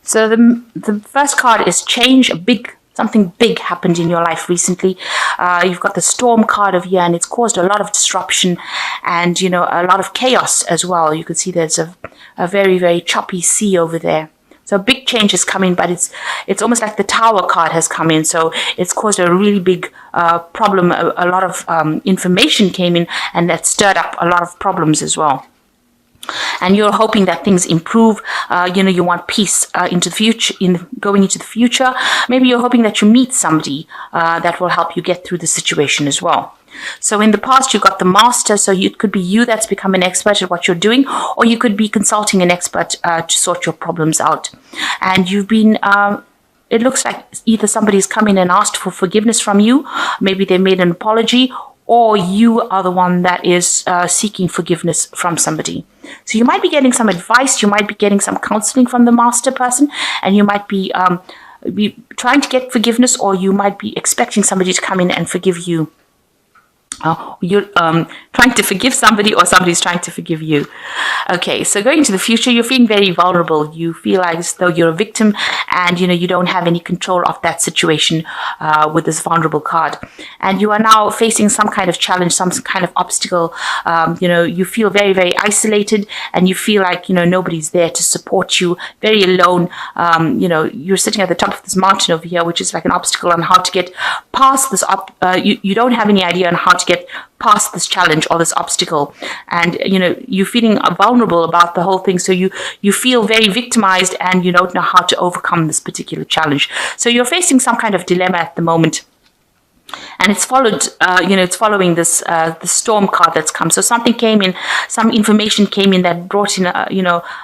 So the first card is change. Something big happened in your life recently. You've got the storm card over here, and it's caused a lot of disruption and, a lot of chaos as well. You can see there's a very, very choppy sea over there. So a big change is coming, but it's almost like the Tower card has come in. So it's caused a really big problem. A lot of information came in, and that stirred up a lot of problems as well. And you're hoping that things improve. You want peace into the future. Going into the future, maybe you're hoping that you meet somebody that will help you get through the situation as well. So in the past, you got the Master. So it could be you that's become an expert at what you're doing, or you could be consulting an expert to sort your problems out. And you've been. It looks like either somebody's come in and asked for forgiveness from you. Maybe they made an apology, or you are the one that is seeking forgiveness from somebody. So you might be getting some advice, you might be getting some counseling from the Master person, and you might be trying to get forgiveness, or you might be expecting somebody to come in and forgive you. You're trying to forgive somebody, or somebody's trying to forgive you. Okay, so going into the future, you're feeling very vulnerable. You feel like as though you're a victim, and you don't have any control of that situation with this vulnerable card. And you are now facing some kind of challenge, some kind of obstacle. You feel very, very isolated, and you feel like nobody's there to support you. Very alone. You're sitting at the top of this mountain over here, which is like an obstacle on how to get past this. You don't have any idea on how to get past this challenge or this obstacle, and you're feeling vulnerable about the whole thing. So you feel very victimized, and you don't know how to overcome this particular challenge. So you're facing some kind of dilemma at the moment. And it's following this the storm card that's come. So something came in, some information came in that brought in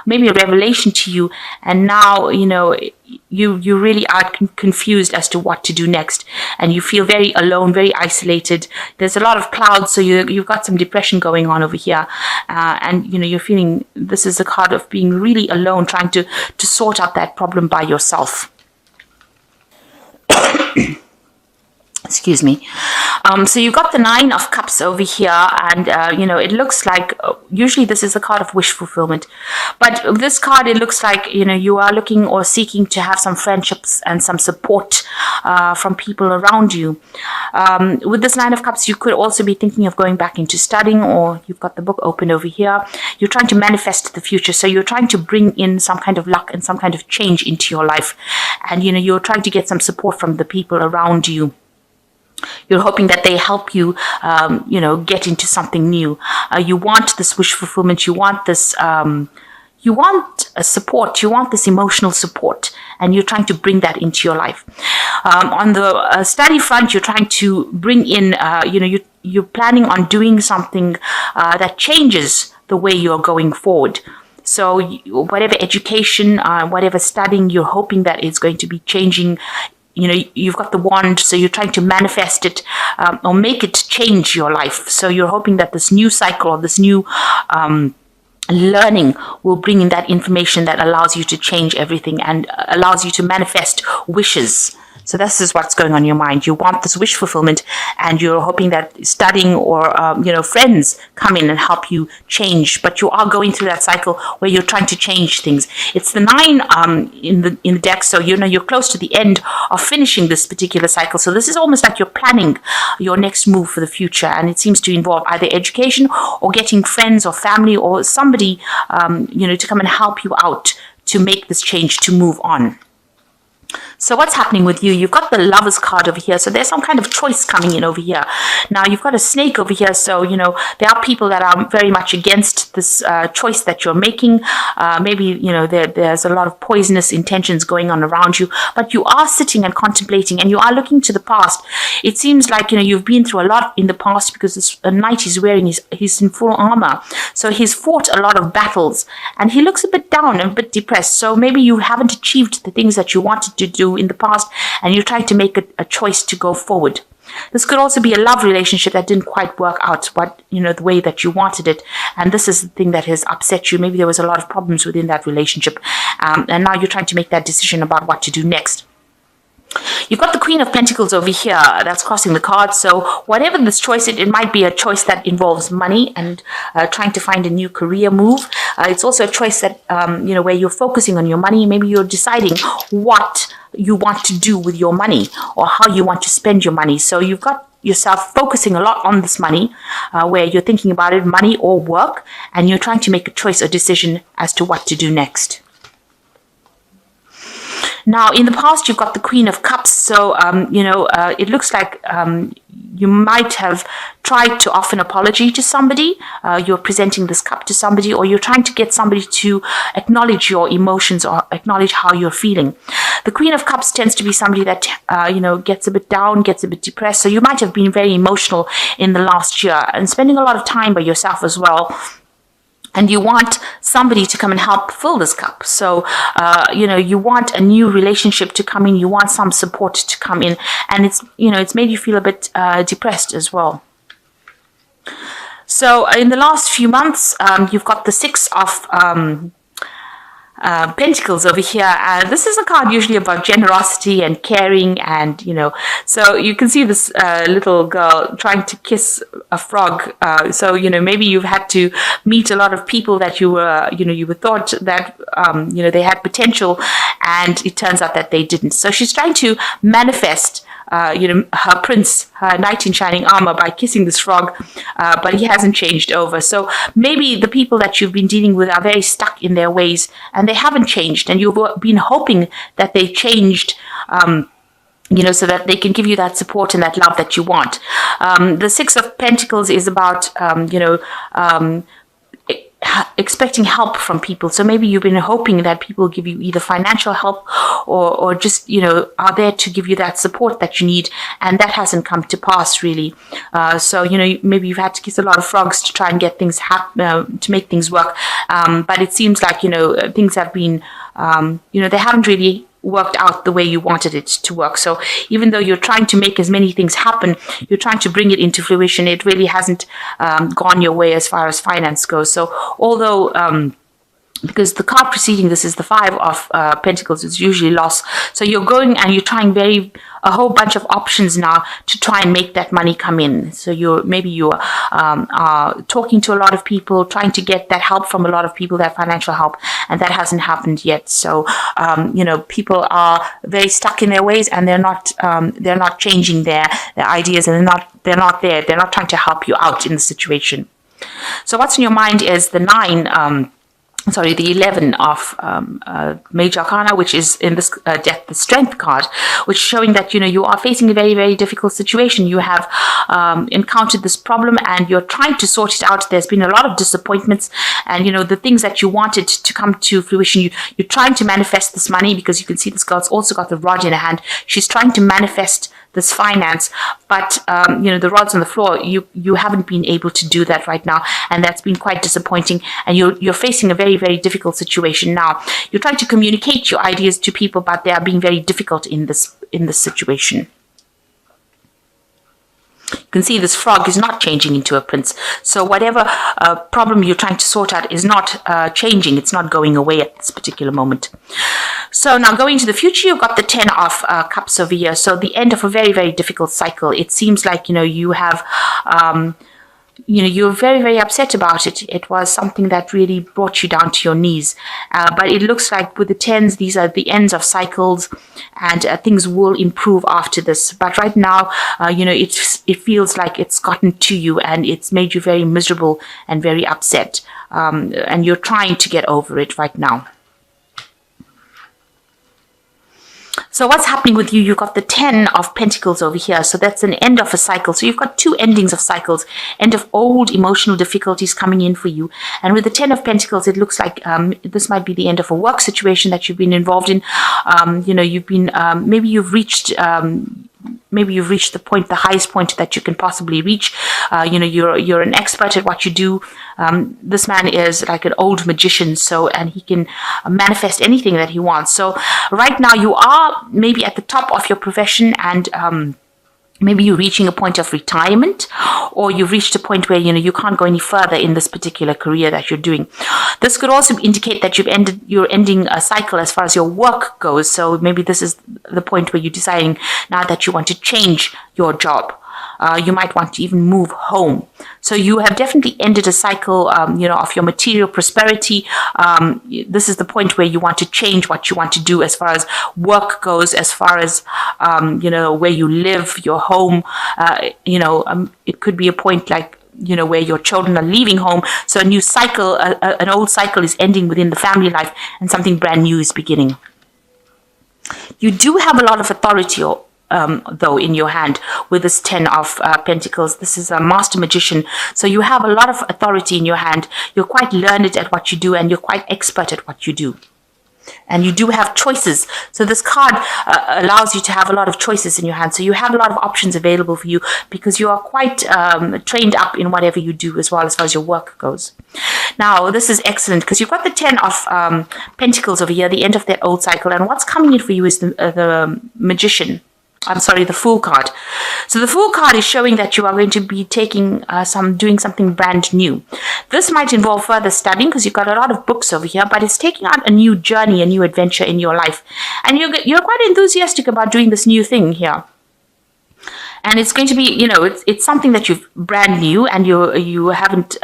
maybe a revelation to you, and now you really are confused as to what to do next, and you feel very alone, very isolated. There's a lot of clouds, so you've got some depression going on over here, and you're feeling this is a card of being really alone, trying to sort out that problem by yourself. Excuse me. So you've got the Nine of Cups over here, and it looks like usually this is a card of wish fulfillment, but this card, it looks like you are looking or seeking to have some friendships and some support from people around you. With this Nine of Cups, you could also be thinking of going back into studying, or you've got the book open over here. You're trying to manifest the future, so you're trying to bring in some kind of luck and some kind of change into your life, and you're trying to get some support from the people around you. You're hoping that they help you, get into something new. You want this wish fulfillment. You want this, you want a support. You want this emotional support, and you're trying to bring that into your life. On the study front, you're trying to bring in, you're planning on doing something that changes the way you're going forward. So whatever education, whatever studying, you're hoping that it's going to be changing. You've got the wand, so you're trying to manifest it or make it change your life. So you're hoping that this new cycle or this new learning will bring in that information that allows you to change everything and allows you to manifest wishes. So this is what's going on in your mind. You want this wish fulfillment, and you're hoping that studying or friends come in and help you change. But you are going through that cycle where you're trying to change things. It's the 9 in the deck, so you're close to the end of finishing this particular cycle. So this is almost like you're planning your next move for the future, and it seems to involve either education or getting friends or family or somebody to come and help you out to make this change, to move on. So what's happening with you? You've got the Lovers card over here. So there's some kind of choice coming in over here. Now you've got a snake over here. So, there are people that are very much against this choice that you're making. Maybe, there's a lot of poisonous intentions going on around you. But you are sitting and contemplating, and you are looking to the past. It seems like, you've been through a lot in the past, because this knight he's wearing, he's in full armor. So he's fought a lot of battles, and he looks a bit down and a bit depressed. So maybe you haven't achieved the things that you wanted to do in the past, and you're trying to make a choice to go forward. This could also be a love relationship that didn't quite work out the way that you wanted it, and this is the thing that has upset you. Maybe there was a lot of problems within that relationship, and now you're trying to make that decision about what to do next. You've got the Queen of Pentacles over here that's crossing the card. So whatever this choice, it might be a choice that involves money and trying to find a new career move. It's also a choice that, where you're focusing on your money. Maybe you're deciding what you want to do with your money or how you want to spend your money. So you've got yourself focusing a lot on this money, where you're thinking about it, money or work, and you're trying to make a choice or decision as to what to do next. Now, in the past, you've got the Queen of Cups. So, it looks like you might have tried to offer an apology to somebody. You're presenting this cup to somebody, or you're trying to get somebody to acknowledge your emotions or acknowledge how you're feeling. The Queen of Cups tends to be somebody that, gets a bit down, gets a bit depressed. So you might have been very emotional in the last year and spending a lot of time by yourself as well. And you want somebody to come and help fill this cup. So, you want a new relationship to come in. You want some support to come in. And it's made you feel a bit depressed as well. So in the last few months, you've got the Six of Pentacles over here. This is a card usually about generosity and caring, and so you can see this little girl trying to kiss a frog. So maybe you've had to meet a lot of people that you were thought that they had potential, and it turns out that they didn't. So she's trying to manifest her prince, her knight in shining armor, by kissing this frog, but he hasn't changed over. So maybe the people that you've been dealing with are very stuck in their ways and they haven't changed, and you've been hoping that they changed, so that they can give you that support and that love that you want. The Six of Pentacles is about, expecting help from people. So maybe you've been hoping that people give you either financial help or just, are there to give you that support that you need. And that hasn't come to pass really. So, maybe you've had to kiss a lot of frogs to try and get things to make things work. But it seems like, things have been, they haven't really worked out the way you wanted it to work. So even though you're trying to make as many things happen, you're trying to bring it into fruition, it really hasn't gone your way as far as finance goes. So although because the card preceding this is the Five of Pentacles, it's usually loss. So you're going and you're trying a whole bunch of options now to try and make that money come in. So you're talking to a lot of people, trying to get that help from a lot of people, that financial help, and that hasn't happened yet. So people are very stuck in their ways, and they're not changing their ideas, and they're not there. They're not trying to help you out in the situation. So what's in your mind is the the 11 of Major Arcana, which is in this Death, the Strength card, which is showing that, you are facing a very, very difficult situation. You have encountered this problem and you're trying to sort it out. There's been a lot of disappointments, and, the things that you wanted to come to fruition, you're trying to manifest this money, because you can see this girl's also got the rod in her hand. She's trying to manifest this finance, but the rod's on the floor. You haven't been able to do that right now, and that's been quite disappointing. And you're facing a very, very difficult situation now. You're trying to communicate your ideas to people, but they are being very difficult in this situation. You can see this frog is not changing into a prince. So whatever problem you're trying to sort out is not changing. It's not going away at this particular moment. So now going to the future, you've got the 10 of Cups over here. So the end of a very, very difficult cycle. It seems like, you have... you're very, very upset about it. It was something that really brought you down to your knees. But it looks like with the 10s, these are the ends of cycles, and things will improve after this. But right now, it feels like it's gotten to you, and it's made you very miserable and very upset. And you're trying to get over it right now. So what's happening with you? You've got the 10 of Pentacles over here. So that's an end of a cycle. So you've got two endings of cycles, end of old emotional difficulties coming in for you. And with the 10 of Pentacles, it looks like this might be the end of a work situation that you've been involved in. You've been, maybe you've reached the point, the highest point that you can possibly reach. You're an expert at what you do. This man is like an old magician, and he can manifest anything that he wants. So right now you are maybe at the top of your profession, and Maybe you're reaching a point of retirement, or you've reached a point where you can't go any further in this particular career that you're doing. This could also indicate that you're ending a cycle as far as your work goes. So maybe this is the point where you're deciding now that you want to change your job. You might want to even move home. So you have definitely ended a cycle, of your material prosperity. This is the point where you want to change what you want to do as far as work goes, as far as, where you live, your home. It could be a point like, where your children are leaving home. So a new cycle, an old cycle is ending within the family life, and something brand new is beginning. You do have a lot of authority, though, in your hand with this 10 of Pentacles. This is a master magician. So you have a lot of authority in your hand. You're quite learned at what you do, and you're quite expert at what you do. And you do have choices. So this card allows you to have a lot of choices in your hand. So you have a lot of options available for you because you are quite trained up in whatever you do as well as far as your work goes. Now, this is excellent because you've got the 10 of Pentacles over here, the end of that old cycle. And what's coming in for you is the Magician. The Fool card. So the Fool card is showing that you are going to be doing something brand new. This might involve further studying because you've got a lot of books over here, but it's taking out a new journey, a new adventure in your life. And you're quite enthusiastic about doing this new thing here. And it's going to be, it's something that you've brand new, and you haven't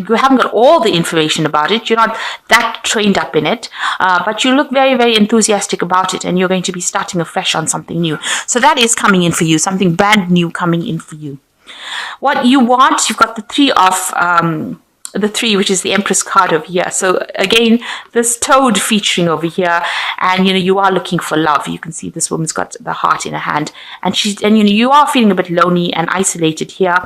got all the information about it. You're not that trained up in it, but you look very, very enthusiastic about it, and you're going to be starting afresh on something new. So that is coming in for you, something brand new coming in for you. What you want, you've got the three, which is the Empress card over here. So again, this toad featuring over here, and you are looking for love. You can see this woman's got the heart in her hand, and you are feeling a bit lonely and isolated here.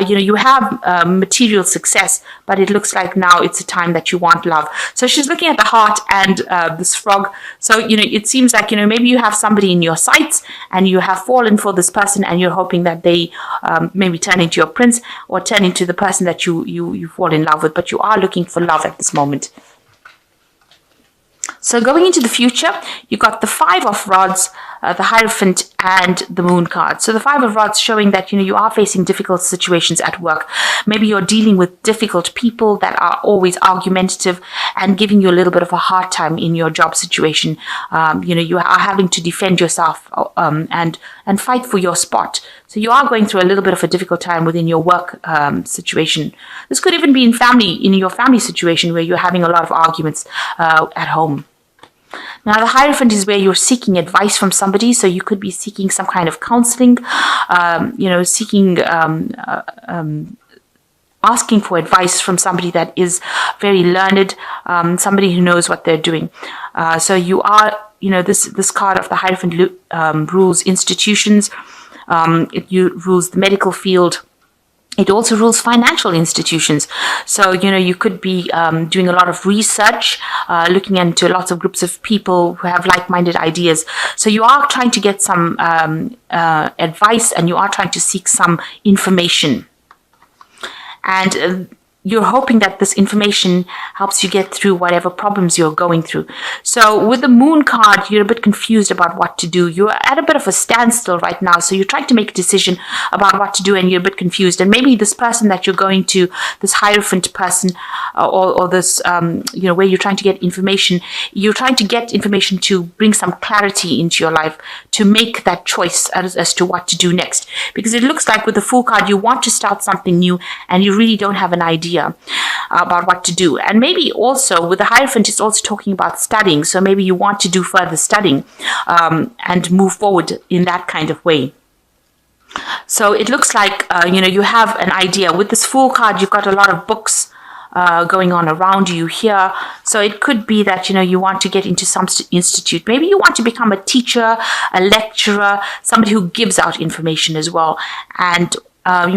You have material success, but it looks like now it's a time that you want love. So she's looking at the heart and this frog. So it seems like maybe you have somebody in your sights, and you have fallen for this person, and you're hoping that they maybe turn into your prince or turn into the person that you fall in love with, but you are looking for love at this moment. So going into the future, you've got the 5 of Rods, the Hierophant, and the Moon card. So the 5 of Rods showing that you are facing difficult situations at work. Maybe you're dealing with difficult people that are always argumentative and giving you a little bit of a hard time in your job situation. You are having to defend yourself and fight for your spot. So you are going through a little bit of a difficult time within your work situation. This could even be in your family situation where you're having a lot of arguments at home. Now, the Hierophant is where you're seeking advice from somebody. So you could be seeking some kind of counseling, asking for advice from somebody that is very learned, somebody who knows what they're doing. So you are, this card of the Hierophant rules institutions. It rules the medical field. It also rules financial institutions. So, you could be doing a lot of research, looking into lots of groups of people who have like-minded ideas. So you are trying to get some advice, and you are trying to seek some information. And you're hoping that this information helps you get through whatever problems you're going through. So with the Moon card, you're a bit confused about what to do. You're at a bit of a standstill right now. So you're trying to make a decision about what to do, and you're a bit confused. And maybe this person that you're going to, this Hierophant person, or this, where you're trying to get information, you're trying to get information to bring some clarity into your life, to make that choice as to what to do next. Because it looks like with the Fool card, you want to start something new, and you really don't have an idea about what to do. And maybe also with the Hierophant, it's also talking about studying. So maybe you want to do further studying and move forward in that kind of way. So it looks like, you have an idea. With this Fool card, you've got a lot of books going on around you here. So it could be that, you want to get into some institute. Maybe you want to become a teacher, a lecturer, somebody who gives out information as well. And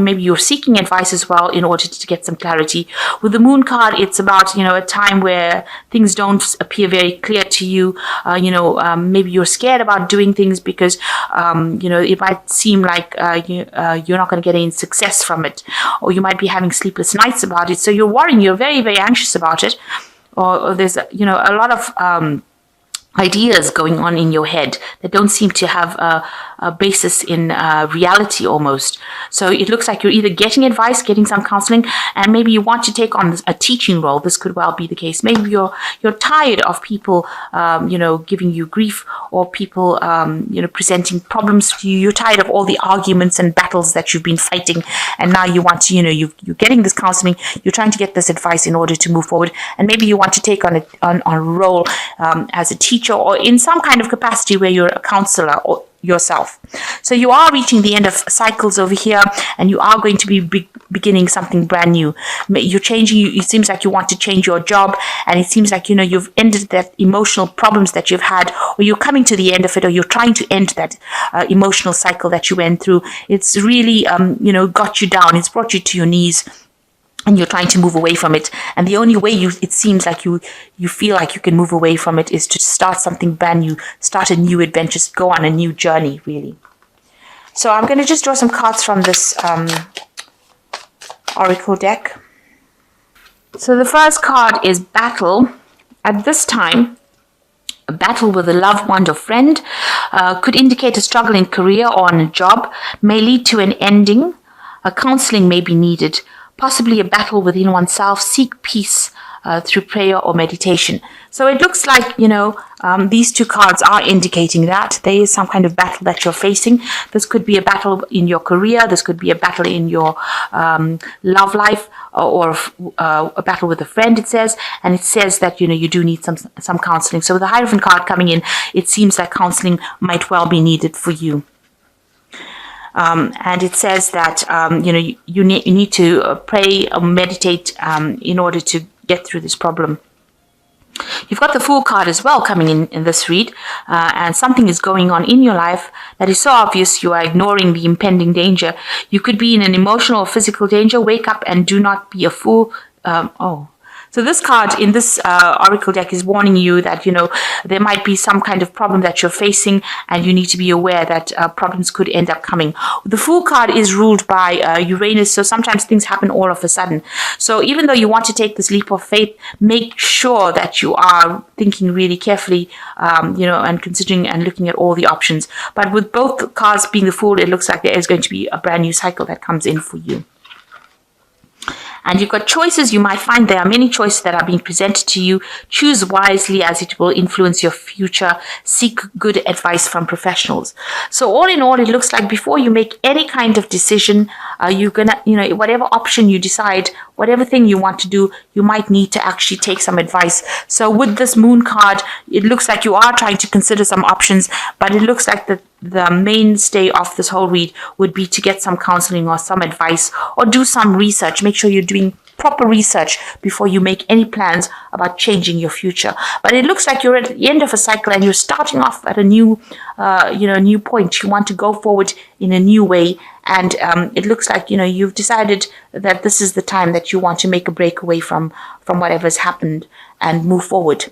maybe you're seeking advice as well in order to get some clarity. With the Moon card, it's about, a time where things don't appear very clear to you. Maybe you're scared about doing things because, it might seem like you're not going to get any success from it. Or you might be having sleepless nights about it. So you're worrying, you're very, very anxious about it. Or there's, a lot of ideas going on in your head that don't seem to have basis in reality almost. So it looks like you're either getting advice, getting some counseling, and maybe you want to take on a teaching role. This could well be the case. Maybe you're tired of people, giving you grief, or people, presenting problems to you. You're tired of all the arguments and battles that you've been fighting, and now you want to, you're getting this counseling. You're trying to get this advice in order to move forward, and maybe you want to take on a role as a teacher, or in some kind of capacity where you're a counselor or yourself. So you are reaching the end of cycles over here, and you are going to be beginning something brand new. You're changing. It seems like you want to change your job, and it seems like you've ended that emotional problems that you've had, or you're coming to the end of it, or you're trying to end that emotional cycle that you went through. It's really got you down. It's brought you to your knees, and you're trying to move away from it. And the only way it seems like you feel like you can move away from it is to start something brand new, start a new adventure, go on a new journey, really. So I'm going to just draw some cards from this oracle deck. So the first card is battle. At this time, a battle with a loved one or friend could indicate a struggle in career or on a job, may lead to an ending. A counseling may be needed. Possibly a battle within oneself. Seek peace through prayer or meditation. So it looks like, these two cards are indicating that there is some kind of battle that you're facing. This could be a battle in your career. This could be a battle in your love life, or a battle with a friend, it says. And it says that, you do need some counseling. So with the Hierophant card coming in, it seems like counseling might well be needed for you. And it says that, you need to pray or meditate in order to get through this problem. You've got the Fool card as well coming in this read, and something is going on in your life that is so obvious you are ignoring the impending danger. You could be in an emotional or physical danger. Wake up and do not be a fool. So this card in this oracle deck is warning you that, there might be some kind of problem that you're facing, and you need to be aware that problems could end up coming. The Fool card is ruled by Uranus, so sometimes things happen all of a sudden. So even though you want to take this leap of faith, make sure that you are thinking really carefully, and considering and looking at all the options. But with both cards being the Fool, it looks like there is going to be a brand new cycle that comes in for you. And you've got choices. You might find there are many choices that are being presented to you. Choose wisely, as it will influence your future. Seek good advice from professionals. So all in all, it looks like before you make any kind of decision, you're gonna, whatever option you decide, whatever thing you want to do, you might need to actually take some advice. So with this Moon card, it looks like you are trying to consider some options, but it looks like the mainstay of this whole read would be to get some counseling or some advice, or do some research. Make sure you're doing proper research before you make any plans about changing your future. But it looks like you're at the end of a cycle, and you're starting off at a new point. You want to go forward in a new way, and it looks like you've decided that this is the time that you want to make a break away from whatever's happened and move forward.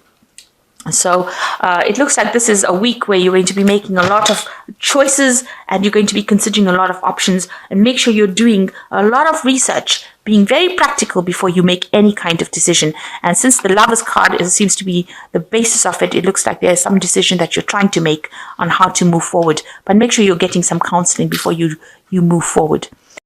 So it looks like this is a week where you're going to be making a lot of choices, and you're going to be considering a lot of options, and make sure you're doing a lot of research, being very practical before you make any kind of decision. And since the Lovers card seems to be the basis of it, it looks like there's some decision that you're trying to make on how to move forward. But make sure you're getting some counseling before you move forward.